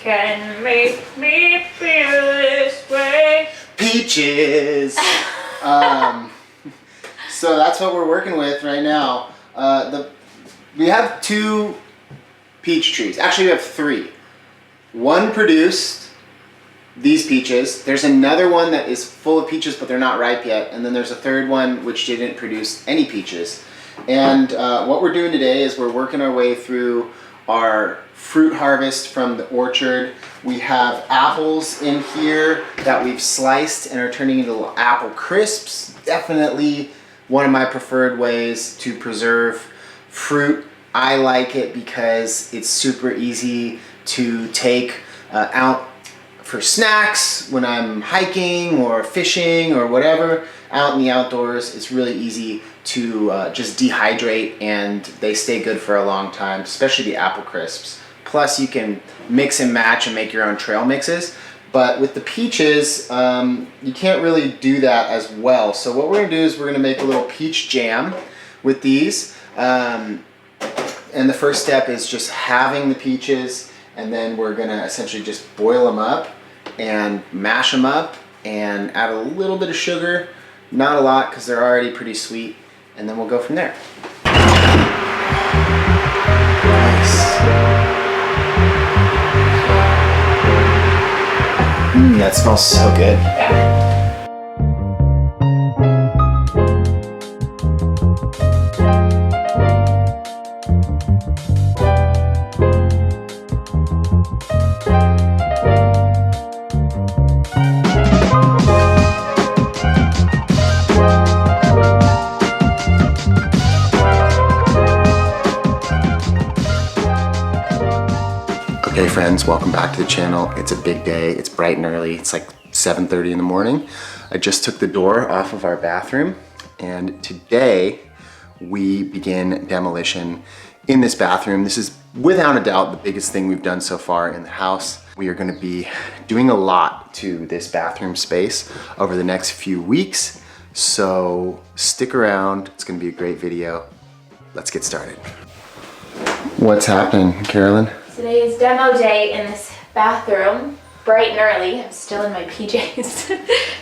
can make me feel this way? Peaches. So that's what we're working with right now. We have 2 peach trees. Actually, we have 3. One produced these peaches. There's another one that is full of peaches, but they're not ripe yet. And then there's a third one which didn't produce any peaches. And what we're doing today is we're working our way through our fruit harvest from the orchard. We have apples in here that we've sliced and are turning into little apple crisps. Definitely one of my preferred ways to preserve fruit. I like it because it's super easy to take out for snacks when I'm hiking or fishing or whatever out in the outdoors. It's really easy to just dehydrate and they stay good for a long time, especially the apple crisps. Plus you can mix and match and make your own trail mixes. But with the peaches, you can't really do that as well. So what we're gonna do is we're gonna make a little peach jam with these. And the first step is just having the peaches, and then we're gonna essentially just boil them up and mash them up and add a little bit of sugar, not a lot because they're already pretty sweet, and then we'll go from there. Nice. That smells so good. Hey friends, welcome back to the channel. It's a big day. It's bright and early. It's like 7:30 in the morning. I just took the door off of our bathroom, and today we begin demolition in this bathroom. This is without a doubt the biggest thing we've done so far in the house. We are going to be doing a lot to this bathroom space over the next few weeks, so stick around. It's going to be a great video. Let's get started. What's happening, Carolyn? Today is demo day in this bathroom, bright and early. I'm still in my PJs.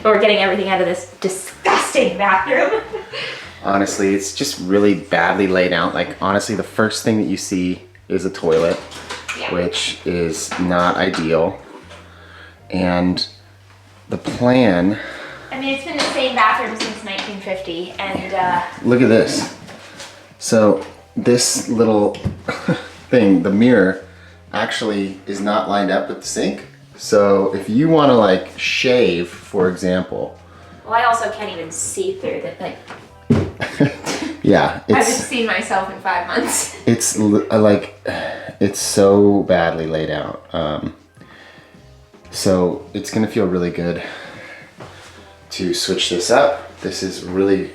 But we're getting everything out of this disgusting bathroom. Honestly, it's just really badly laid out. Like, honestly, the first thing that you see is a toilet, which is not ideal. And the plan... I mean, it's been the same bathroom since 1950, and look at this. So, this little thing, the mirror, actually is not lined up with the sink. So if you want to like shave, for example. Well, I also can't even see through that. Like, yeah, I haven't seen myself in 5 months. It's like, it's so badly laid out. So it's gonna feel really good to switch this up. This is really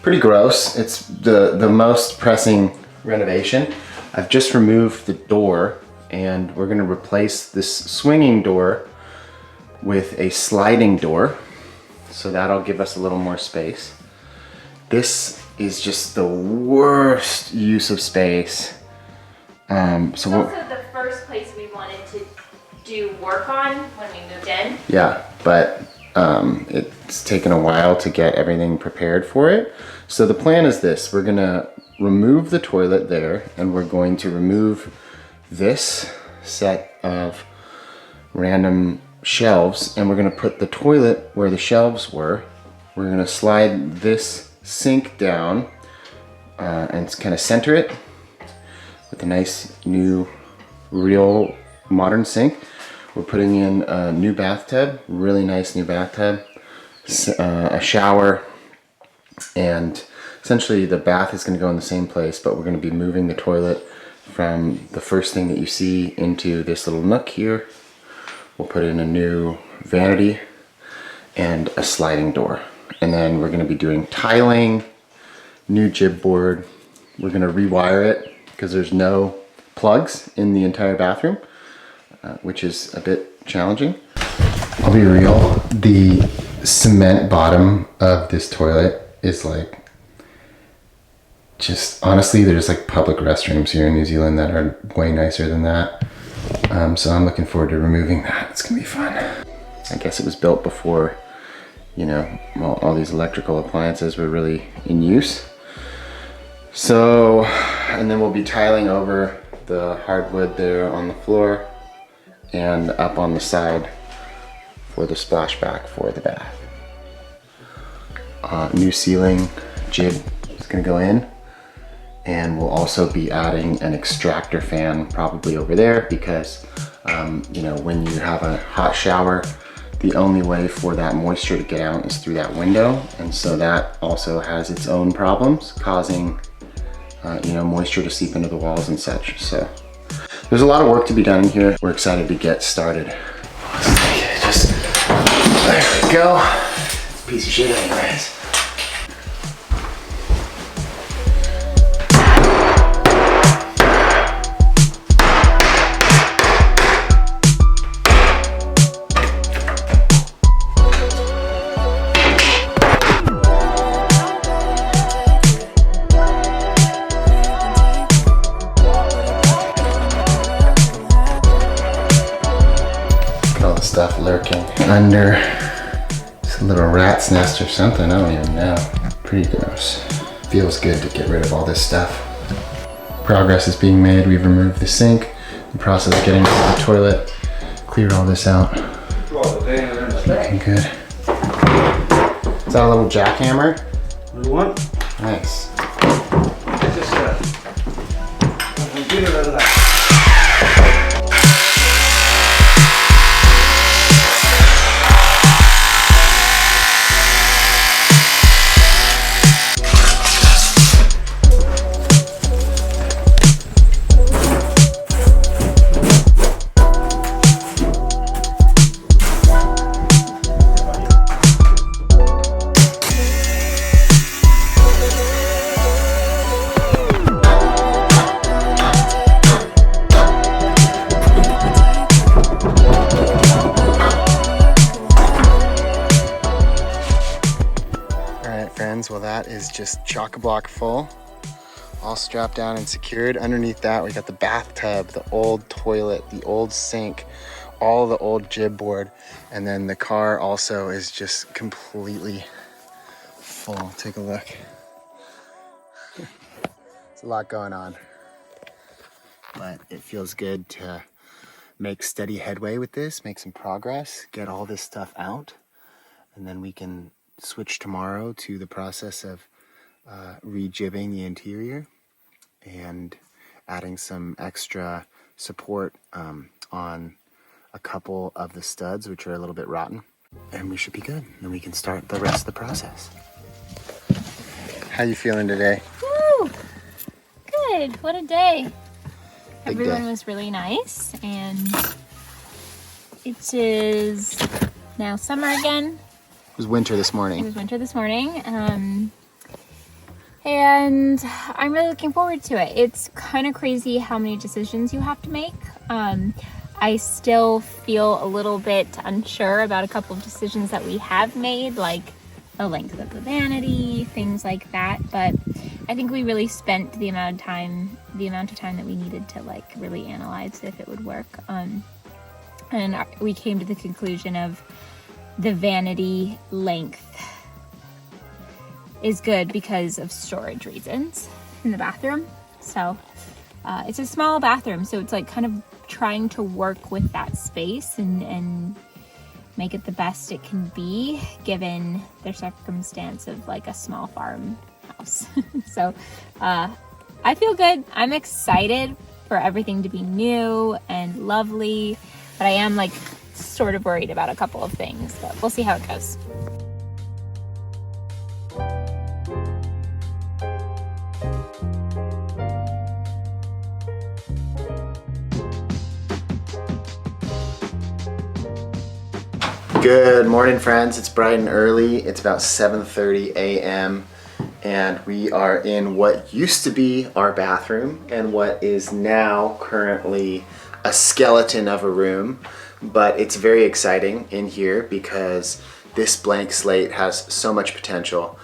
pretty gross. It's the most pressing renovation. I've just removed the door, and we're gonna replace this swinging door with a sliding door. So that'll give us a little more space. This is just the worst use of space. It's also the first place we wanted to do work on when we moved in. Yeah, but it's taken a while to get everything prepared for it. So the plan is this: we're gonna remove the toilet there, and we're going to remove this set of random shelves, and we're going to put the toilet where the shelves were. We're going to slide this sink down and kind of center it with a nice new real modern sink. We're putting in a new bathtub, really nice new bathtub, a shower, and essentially the bath is going to go in the same place, but we're going to be moving the toilet from the first thing that you see into this little nook here. We'll put in a new vanity and a sliding door. And then we're going to be doing tiling, new jib board. We're going to rewire it because there's no plugs in the entire bathroom, which is a bit challenging. I'll be real, the cement bottom of this toilet is like, just honestly, there's like public restrooms here in New Zealand that are way nicer than that. So I'm looking forward to removing that. It's gonna be fun. I guess it was built before, you know, all these electrical appliances were really in use. So, and then we'll be tiling over the hardwood there on the floor and up on the side for the splashback for the bath. New ceiling jib is gonna go in, and we'll also be adding an extractor fan probably over there because you know, when you have a hot shower, the only way for that moisture to get out is through that window, and so that also has its own problems, causing you know, moisture to seep into the walls and such. So there's a lot of work to be done in here. We're excited to get started. Just there we go. Piece of shit, anyways. Stuff lurking under. It's a little rat's nest or something, I don't even know. Pretty gross. Feels good to get rid of all this stuff. Progress is being made. We've removed the sink, in the process of getting to the toilet, cleared all this out. Looking good. Is that a little jackhammer? You want? Nice. Get it out of that. Well, that is just chock-a-block full, all strapped down and secured. Underneath that, we got the bathtub, the old toilet, the old sink, all the old jib board, and then the car also is just completely full. Take a look. It's a lot going on, but it feels good to make steady headway with this, make some progress, get all this stuff out, and then we can switch tomorrow to the process of rejibbing the interior and adding some extra support on a couple of the studs, which are a little bit rotten, and we should be good, and we can start the rest of the process. How you feeling today? Woo! Good. What a day. Big Everyone day. was really nice, and it is now summer again. It was winter this It morning. was winter this morning, and I'm really looking forward to it. It's kind of crazy how many decisions you have to make. I still feel a little bit unsure about a couple of decisions that we have made, like the length of the vanity, things like that. But I think we really spent the amount of time that we needed to like really analyze if it would work. And we came to the conclusion of the vanity length is good because of storage reasons in the bathroom. So it's a small bathroom, so it's like kind of trying to work with that space and make it the best it can be given the circumstance of like a small farmhouse. So I feel good. I'm excited for everything to be new and lovely, but I am like sort of worried about a couple of things, but we'll see how it goes. Good morning, friends. It's bright and early. It's about 7:30 a.m. and we are in what used to be our bathroom and what is now currently a skeleton of a room. But it's very exciting in here because this blank slate has so much potential,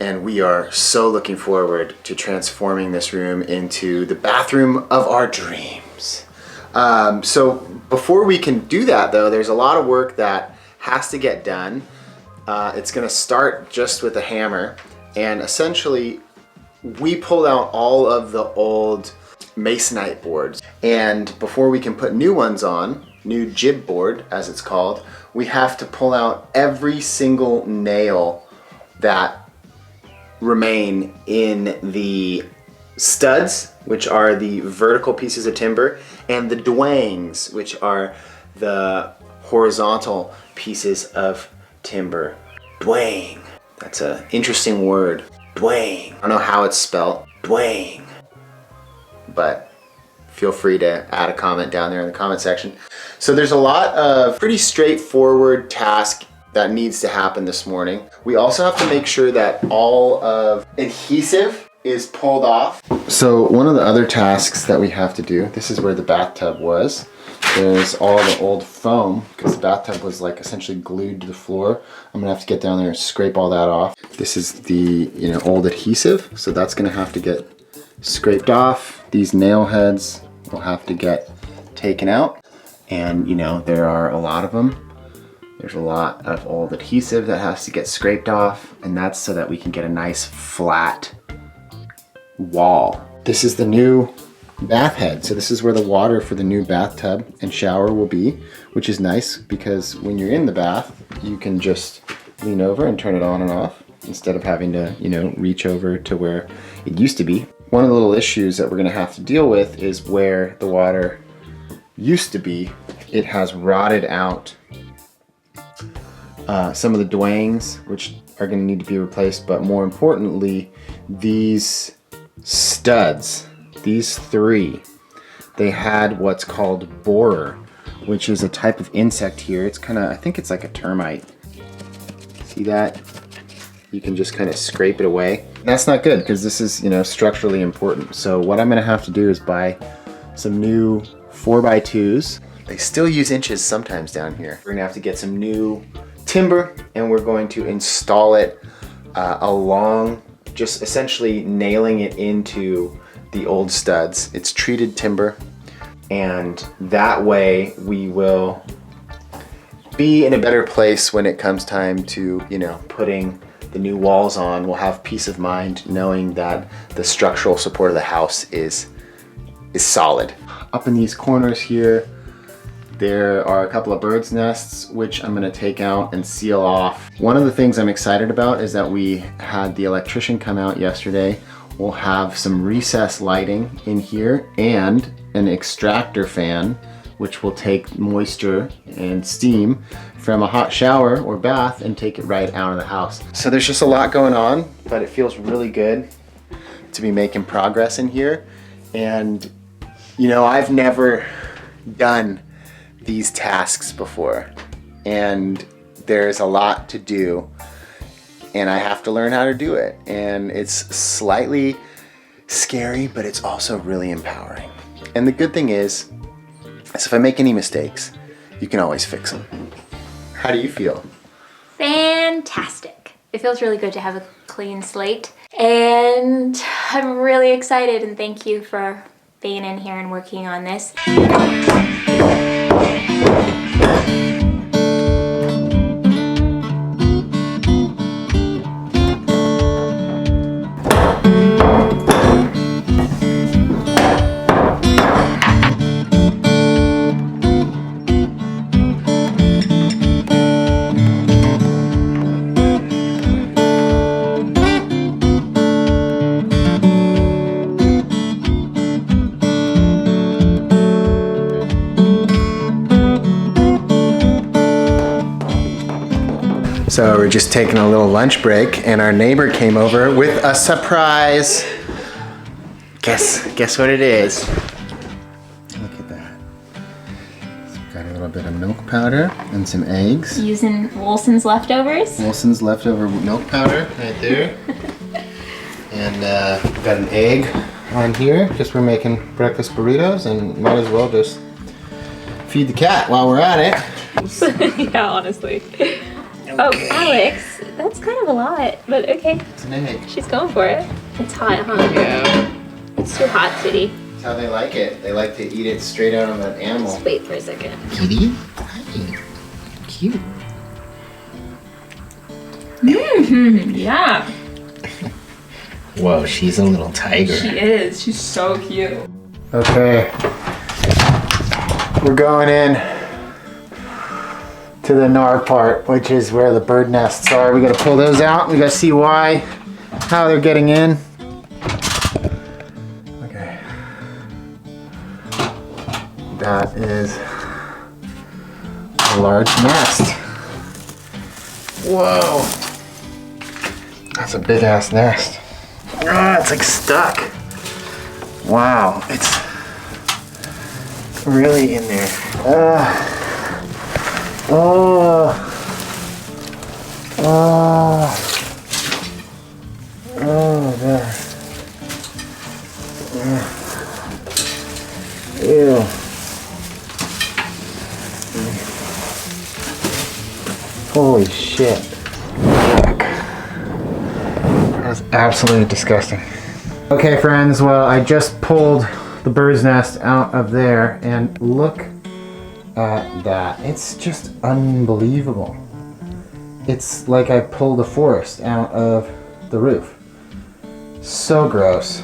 and we are so looking forward to transforming this room into the bathroom of our dreams. So before we can do that though, there's a lot of work that has to get done. It's gonna start just with a hammer, and essentially we pulled out all of the old masonite boards, and before we can put new ones on, new jib board as it's called, we have to pull out every single nail that remain in the studs, which are the vertical pieces of timber, and the dwangs, which are the horizontal pieces of timber. Dwang. That's an interesting word. Dwang. I don't know how it's spelled. Dwang. But feel free to add a comment down there in the comment section. So there's a lot of pretty straightforward task that needs to happen this morning. We also have to make sure that all of adhesive is pulled off. So one of the other tasks that we have to do, this is where the bathtub was. There's all the old foam because the bathtub was like essentially glued to the floor. I'm gonna have to get down there and scrape all that off. This is the old adhesive, so that's gonna have to get scraped off. These nail heads will have to get taken out, and there are a lot of them. There's a lot of old adhesive that has to get scraped off, and that's so that we can get a nice flat wall. This is the new bath head. So this is where the water for the new bathtub and shower will be, which is nice because when you're in the bath, you can just lean over and turn it on and off instead of having to, reach over to where it used to be. One of the little issues that we're gonna have to deal with is where the water used to be, it has rotted out some of the dwangs, which are gonna need to be replaced, but more importantly, these studs, these three, they had what's called borer, which is a type of insect here. It's I think it's like a termite. See that? You can just kind of scrape it away. And that's not good because this is, structurally important. So what I'm gonna have to do is buy some new 4x2s. They still use inches sometimes down here. We're gonna have to get some new timber and we're going to install it along, just essentially nailing it into the old studs. It's treated timber, and that way we will be in a better place when it comes time to, putting the new walls on. We'll have peace of mind knowing that the structural support of the house is solid. Up in these corners here, there are a couple of birds' nests, which I'm gonna take out and seal off. One of the things I'm excited about is that we had the electrician come out yesterday. We'll have some recessed lighting in here and an extractor fan, which will take moisture and steam from a hot shower or bath and take it right out of the house. So there's just a lot going on, but it feels really good to be making progress in here. And I've never done these tasks before, and there's a lot to do, and I have to learn how to do it, and it's slightly scary, but it's also really empowering. And the good thing is if I make any mistakes, you can always fix them. How do you feel? Fantastic. It feels really good to have a clean slate, and I'm really excited, and thank you for being in here and working on this. So we're just taking a little lunch break, and our neighbor came over with a surprise. Guess what it is? Look at that. So we've got a little bit of milk powder and some eggs. Using Wilson's leftovers. Wilson's leftover milk powder right there. And we've got an egg on here. Just we're making breakfast burritos, and might as well just feed the cat while we're at it. Yeah, honestly. Oh, Alex, that's kind of a lot, but okay. It's an egg. She's going for it. It's hot, huh? Yeah. It's too hot, sweetie. It's how they like it. They like to eat it straight out of an animal. Just wait for a second. Kitty? Hi. Cute. Yeah. Whoa, she's a little tiger. She is. She's so cute. Okay. We're going in to the gnar part, which is where the bird nests are. We gotta pull those out. We gotta see how they're getting in. Okay. That is a large nest. Whoa. That's a big ass nest. Ah, it's like stuck. Wow, it's really in there. There. Ew. Holy shit. Yuck. That's absolutely disgusting. Okay friends, well I just pulled the bird's nest out of there and look at that. It's just unbelievable. It's like I pulled a forest out of the roof. So gross.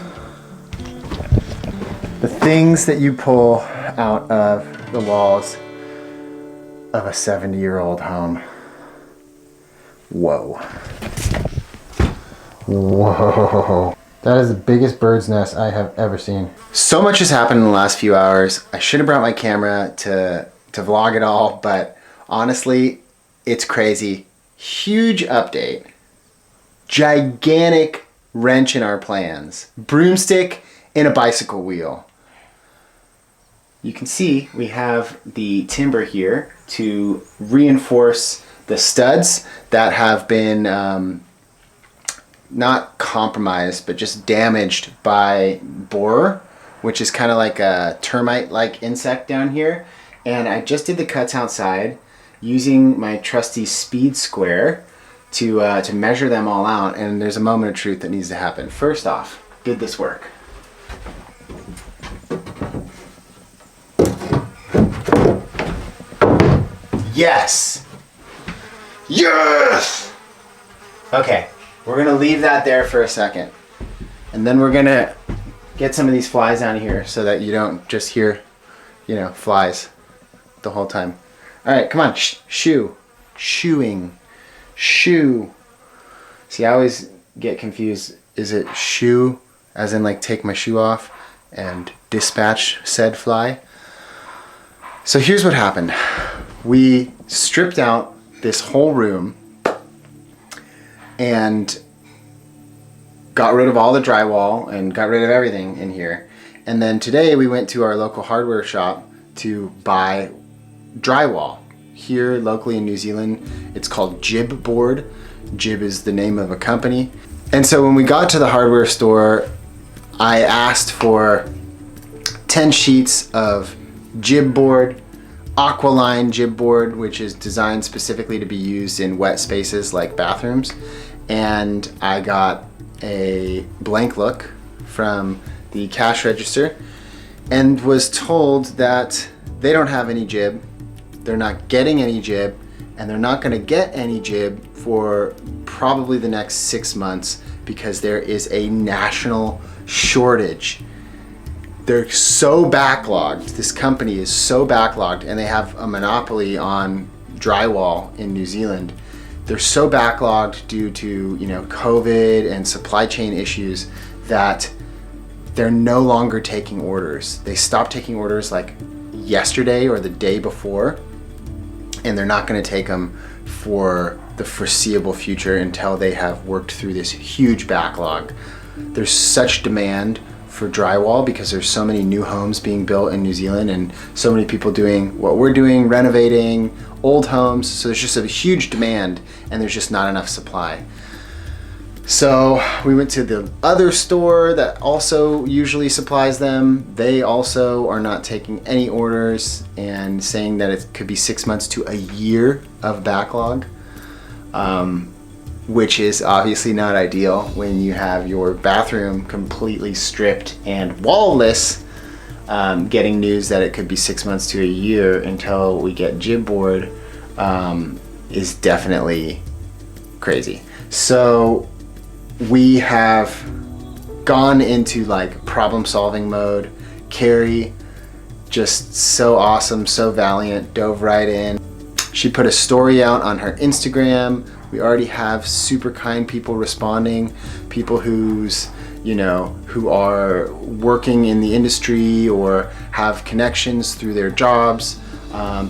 The things that you pull out of the walls of a 70-year-old home. Whoa. Whoa. That is the biggest bird's nest I have ever seen. So much has happened in the last few hours. I should have brought my camera to vlog it all, but honestly, it's crazy. Huge update. Gigantic wrench in our plans. Broomstick and a bicycle wheel. You can see we have the timber here to reinforce the studs that have been not compromised, but just damaged by borer, which is kind of like a termite-like insect down here. And I just did the cuts outside using my trusty speed square to measure them all out. And there's a moment of truth that needs to happen. First off, did this work? Yes! Yes! Okay. We're gonna leave that there for a second. And then we're gonna get some of these flies out of here so that you don't just hear, flies the whole time. All right, come on, shoo. Shooing. Shoo. See, I always get confused. Is it shoo, as in like take my shoe off and dispatch said fly? So here's what happened. We stripped out this whole room and got rid of all the drywall and got rid of everything in here. And then today we went to our local hardware shop to buy drywall. Here locally in New Zealand, it's called Jib board. Jib is the name of a company. And so when we got to the hardware store, I asked for 10 sheets of jib board, Aqualine jib board, which is designed specifically to be used in wet spaces like bathrooms. And I got a blank look from the cash register and was told that they don't have any jib, they're not getting any jib, and they're not going to get any jib for probably the next 6 months because there is a national shortage. They're so backlogged, this company is so backlogged, and they have a monopoly on drywall in New Zealand. They're so backlogged due to COVID and supply chain issues that they're no longer taking orders. They stopped taking orders like yesterday or the day before, and they're not going to take them for the foreseeable future until they have worked through this huge backlog. There's such demand for drywall because there's so many new homes being built in New Zealand and so many people doing what we're doing, renovating old homes. So there's just a huge demand and there's just not enough supply. So we went to the other store that also usually supplies them. They also are not taking any orders and saying that it could be 6 months to a year of backlog, which is obviously not ideal when you have your bathroom completely stripped and wall-less getting news that it could be 6 months to a year until we get jib board is definitely crazy. So we have gone into like problem solving mode. Carrie, just so awesome, so valiant, dove right in. She put a story out on her Instagram. We already have super kind people responding, people who are working in the industry or have connections through their jobs,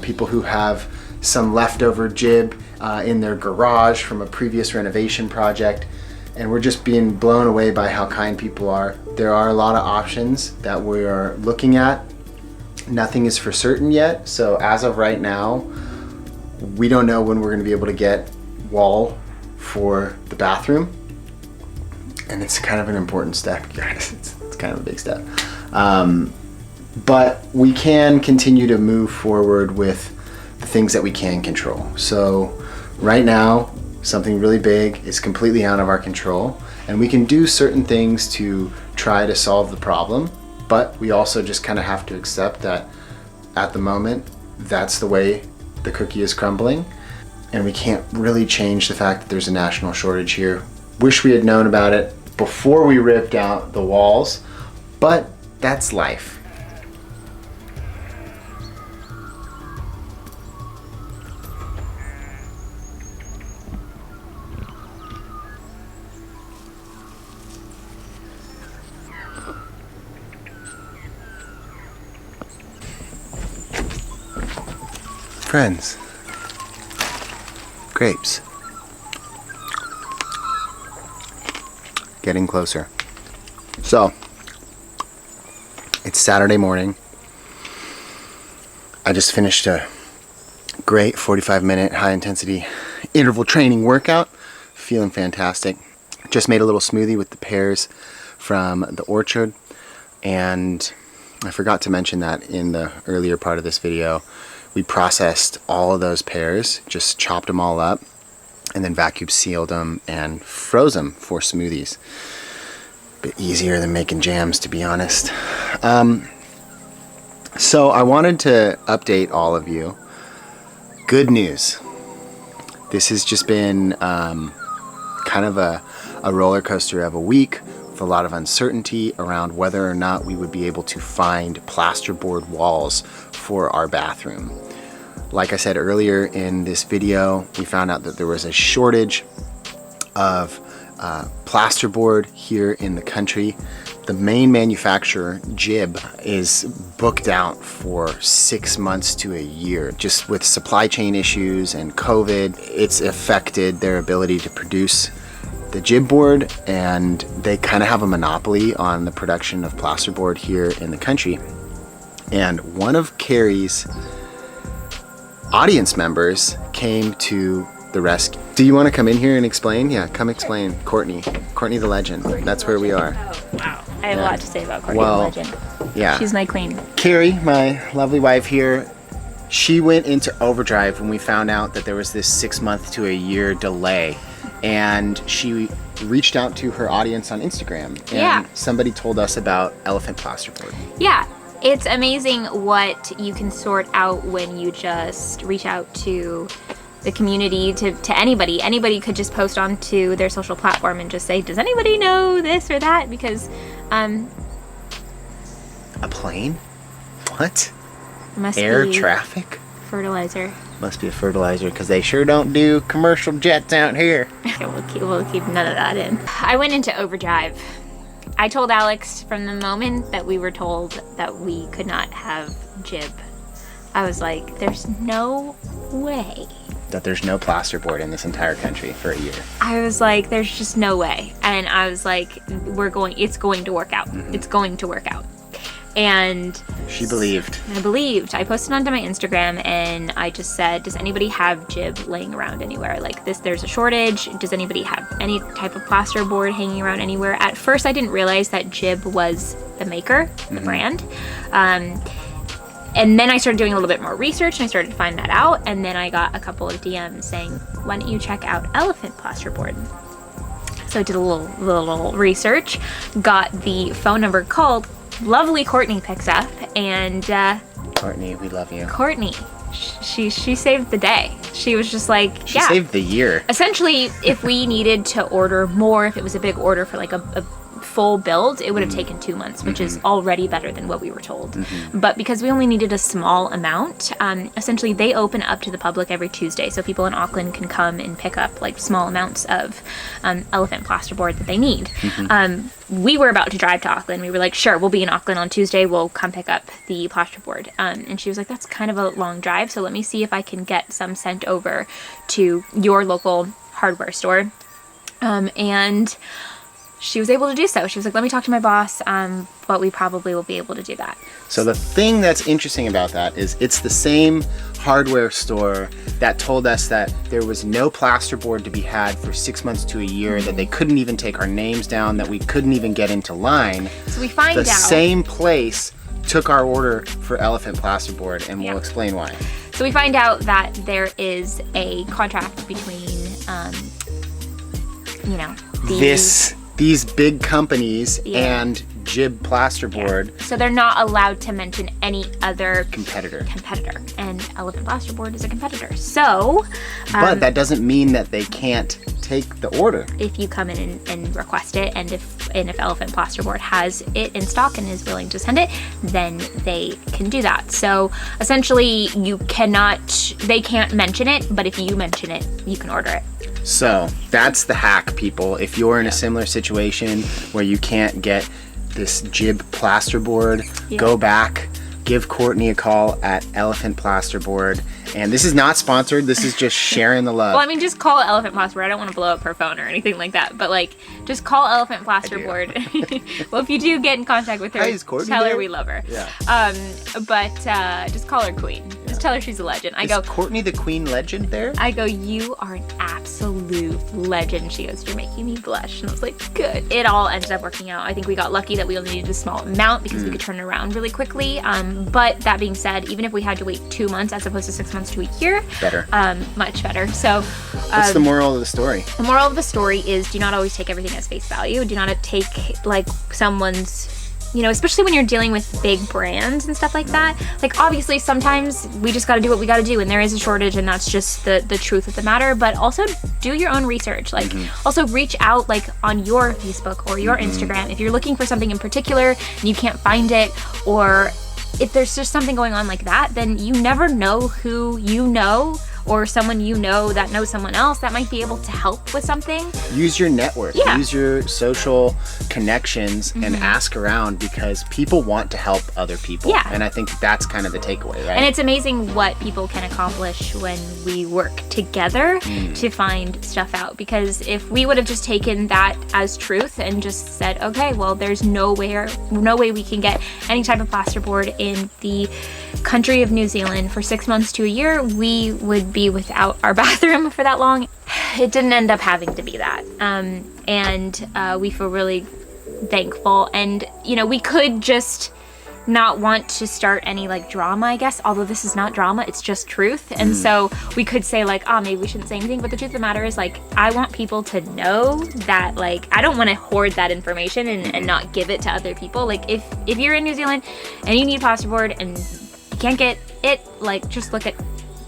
people who have some leftover jib in their garage from a previous renovation project. And we're just being blown away by how kind people are. There are a lot of options that we are looking at. Nothing is for certain yet. So as of right now, we don't know when we're gonna be able to get wall for the bathroom. And it's kind of an important step, guys. It's kind of a big step. But we can continue to move forward with the things that we can control. So right now, something really big is completely out of our control, and we can do certain things to try to solve the problem, but we also just kind of have to accept that at the moment, that's the way the cookie is crumbling, and we can't really change the fact that there's a national shortage here. Wish we had known about it before we ripped out the walls, but that's life. Friends, grapes, getting closer. So, it's Saturday morning. I just finished a great 45-minute high-intensity interval training workout. Feeling fantastic. Just made a little smoothie with the pears from the orchard, and I forgot to mention that in the earlier part of this video. We processed all of those pears, just chopped them all up, and then vacuum sealed them and froze them for smoothies. Bit easier than making jams, to be honest. So I wanted to update all of you. Good news. This has just been kind of a roller coaster of a week with a lot of uncertainty around whether or not we would be able to find plasterboard walls for our bathroom. Like I said earlier in this video, we found out that there was a shortage of plasterboard here in the country. The main manufacturer, Jib, is booked out for 6 months to a year. Just with supply chain issues and COVID, it's affected their ability to produce the Jib board, and they kind of have a monopoly on the production of plasterboard here in the country. And one of Carrie's audience members came to the rescue. Do you want to come in here and explain? Yeah, come explain. Courtney the legend. That's where we are. Oh, wow. I have a lot to say about Courtney Well, the legend. Yeah. She's my queen. Carrie, my lovely wife here, she went into overdrive when we found out that there was this 6 month to a year delay. And she reached out to her audience on Instagram. And Yeah. somebody told us about elephant plasterboard. Yeah, it's amazing what you can sort out when you just reach out to the community, to anybody. Anybody could just post onto their social platform and just say, does anybody know this or that? Because A plane? What? it must Air be traffic? fertilizer. Must be a fertilizer, because they sure don't do commercial jets out here. Okay, we'll keep none of that in. I went into overdrive. I told Alex from the moment that we were told that we could not have Jib, I was like, there's no way. That there's no plasterboard in this entire country for a year. I was like, there's just no way. And I was like, it's going to work out. Mm-hmm. It's going to work out. And She believed. I believed. I posted onto my Instagram and I just said, does anybody have Jib laying around anywhere? Like this, there's a shortage. Does anybody have any type of plasterboard hanging around anywhere? At first, I didn't realize that Jib was the maker, the brand. And then I started doing a little bit more research and I started to find that out. And then I got a couple of DMs saying, why don't you check out elephant plasterboard? So I did a little research, got the phone number, called. Lovely Courtney picks up And Courtney, we love you. Courtney, she saved the day. She was just like, She saved the year. Essentially, if we needed to order more, if it was a big order for like a full build, it would have taken 2 months, which is already better than what we were told. But because we only needed a small amount, essentially they open up to the public every Tuesday, so people in Auckland can come and pick up like small amounts of elephant plasterboard that they need. We were about to drive to Auckland. We were like, sure, we'll be in Auckland on Tuesday, we'll come pick up the plasterboard. And she was like, that's kind of a long drive, so let me see if I can get some sent over to your local hardware store. And she was able to do so. She was like, let me talk to my boss, but we probably will be able to do that. So the thing that's interesting about that is it's the same hardware store that told us that there was no plasterboard to be had for 6 months to a year, that they couldn't even take our names down, that we couldn't even get into line. So we find out. The same place took our order for elephant plasterboard, and we'll explain why. So we find out that there is a contract between, you know, these big companies and Jib plasterboard. So they're not allowed to mention any other competitor. And elephant plasterboard is a competitor. So, but that doesn't mean that they can't take the order. If you come in and request it, and if elephant plasterboard has it in stock and is willing to send it, then they can do that. So essentially they can't mention it, but if you mention it, you can order it. So that's the hack, people. If you're in a similar situation where you can't get this Jib plasterboard, go back, give Courtney a call at Elephant Plasterboard. And this is not sponsored, this is just sharing the love. Well, I mean, just call Elephant Plasterboard. I don't want to blow up her phone or anything like that, but like, just call Elephant Plasterboard. Well, if you do get in contact with her, tell her we love her. Yeah. But just call her Queen. Just tell her she's a legend. Is Courtney the Queen legend there? I go, you are an absolute legend. She goes, you're making me blush. And I was like, good. It all ended up working out. I think we got lucky that we only needed a small amount because we could turn it around really quickly. But that being said, even if we had to wait 2 months as opposed to 6 months to a year, better. Much better. So what's the moral of the story? The moral of the story is do not always take everything as face value. Do not take like someone's, you know, especially when you're dealing with big brands and stuff like that. Like obviously sometimes we just got to do what we got to do, and there is a shortage, and that's just the truth of the matter. But also do your own research. Like also reach out like on your Facebook or your Instagram if you're looking for something in particular and you can't find it, or if there's just something going on like that, then you never know who you know or someone you know that knows someone else that might be able to help with something. Use your network, use your social connections and ask around, because people want to help other people. Yeah. And I think that's kind of the takeaway, right? And it's amazing what people can accomplish when we work together to find stuff out. Because if we would have just taken that as truth and just said, okay, well, there's no way we can get any type of plasterboard in the country of New Zealand for 6 months to a year, we would be without our bathroom for that long. It didn't end up having to be that. And we feel really thankful. And, you know, we could just not want to start any like drama, I guess, although this is not drama, it's just truth. And so we could say like, oh, maybe we shouldn't say anything, but the truth of the matter is like, I want people to know that like, I don't want to hoard that information and not give it to other people. Like if you're in New Zealand and you need plasterboard and you can't get it, like just look at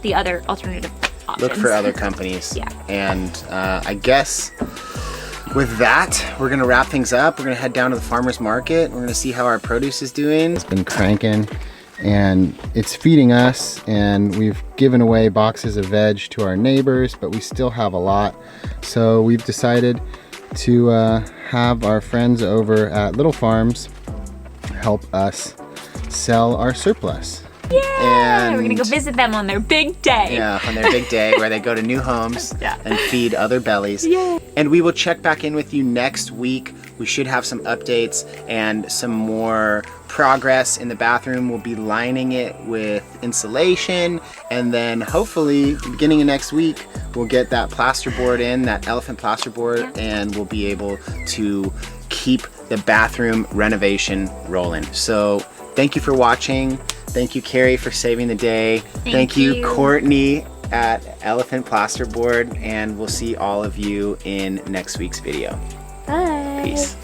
the other alternative options. Look for other companies. Yeah. And I guess with that, we're gonna wrap things up. We're gonna head down to the farmer's market. We're gonna see how our produce is doing. It's been cranking and it's feeding us, and we've given away boxes of veg to our neighbors, but we still have a lot. So we've decided to have our friends over at Little Farms help us sell our surplus. Yay! And we're gonna go visit them on their big day. Yeah, on their big day where they go to new homes and feed other bellies. Yay! And we will check back in with you next week. We should have some updates and some more progress in the bathroom. We'll be lining it with insulation, and then hopefully beginning of next week we'll get that plasterboard in, that elephant plasterboard, and we'll be able to keep the bathroom renovation rolling. So thank you for watching. Thank you, Carrie, for saving the day. Thank you, Courtney at Elephant Plasterboard, and we'll see all of you in next week's video. Bye. Peace.